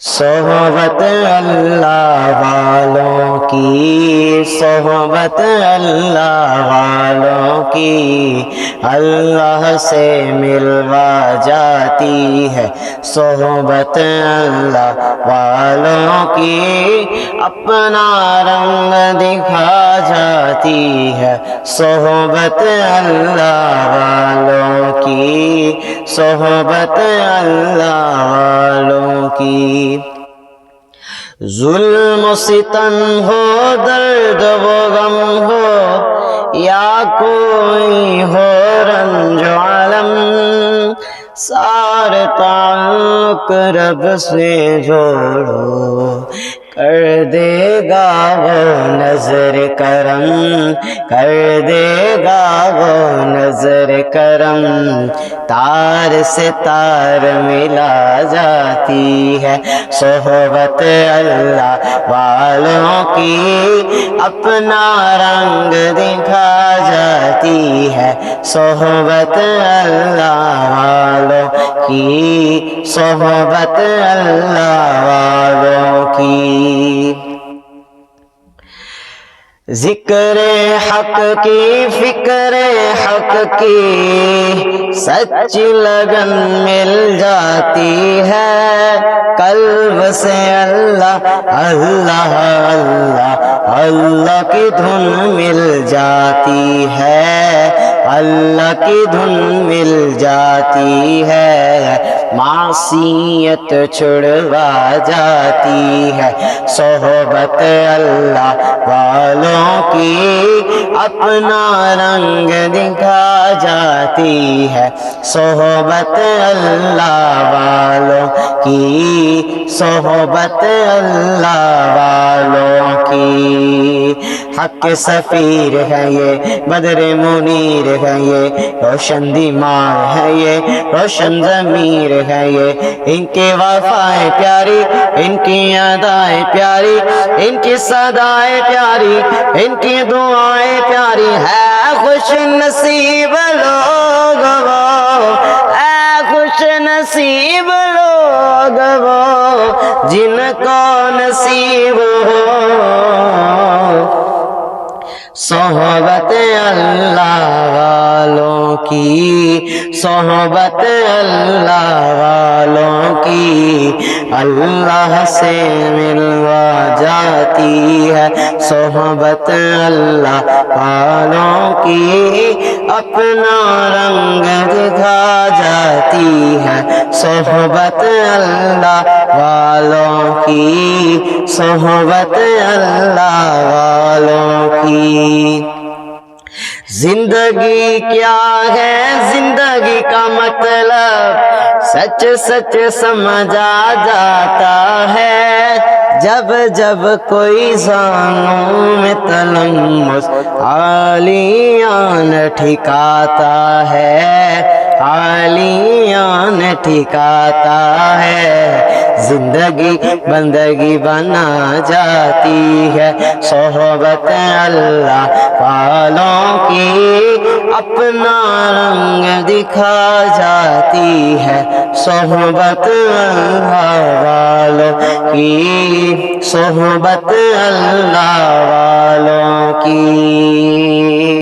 صحبت اللہ والوں کی، صحبت اللہ والوں کی اللہ سے ملوا جاتی ہے، صحبت اللہ والوں کی اپنا رنگ دکھا جاتی ہے، صحبت اللہ والوں کی، صحبت اللہ والوں کی۔ ظلم و ستم ہو، درد و غم ہو، یا کوئی ہو رنج و علم، سارے تعلق رب سے جوڑو، کر دے گا وہ نظر کرم، کر دے گا وہ نظر کرم۔ تار سے تار ملا جاتی ہے، صحبت اللہ والوں کی اپنا رنگ دکھا جاتی ہے، صحبت اللہ والوں کی، صحبت اللہ والوں کی۔ ذکر حق کی، فکر حق کی سچ لگن مل جاتی ہے، قلب سے اللہ اللہ اللہ اللہ کی دھن مل جاتی ہے، اللہ کی دھن مل جاتی ہے، معصیت چھڑوا جاتی ہے، صحبت اللہ والوں کی اپنا رنگ دکھا جاتی ہے، صحبت اللہ والوں کی، صحبت اللہ والوں کی۔ حق سفیر ہے یہ، بدر منیر ہے یہ، روشن دماغ ہے یہ، روشن ضمیر ہے یہ، ان کی وفائیں پیاری، ان کی ادائیں پیاری، ان کی صدائیں پیاری، ان کی دعائیں پیاری ہے، خوش نصیب لوگ وہ، اے خوش نصیب لوگ وہ جن کو نصیب ہو صحبت اللہ والوں کی، صحبت اللہ والوں کی اللہ سے ملوا جاتی ہے، صحبت اللہ والوں کی اپنا رنگ دکھا جاتی ہے، صحبت اللہ والوں کی، صحبت اللہ والوں کی۔ زندگی کیا ہے، زندگی کا مطلب سچ سچ سمجھا جاتا ہے، جب جب کوئی زانوں میں تلمس عالیان ٹھکاتا ہے، عالیان ٹھکاتا ہے، زندگی بندگی بنا جاتی ہے، صحبت اللہ والوں کی اپنا رنگ دکھا جاتی ہے، صحبت اللہ والوں کی، صحبت اللہ والوں کی۔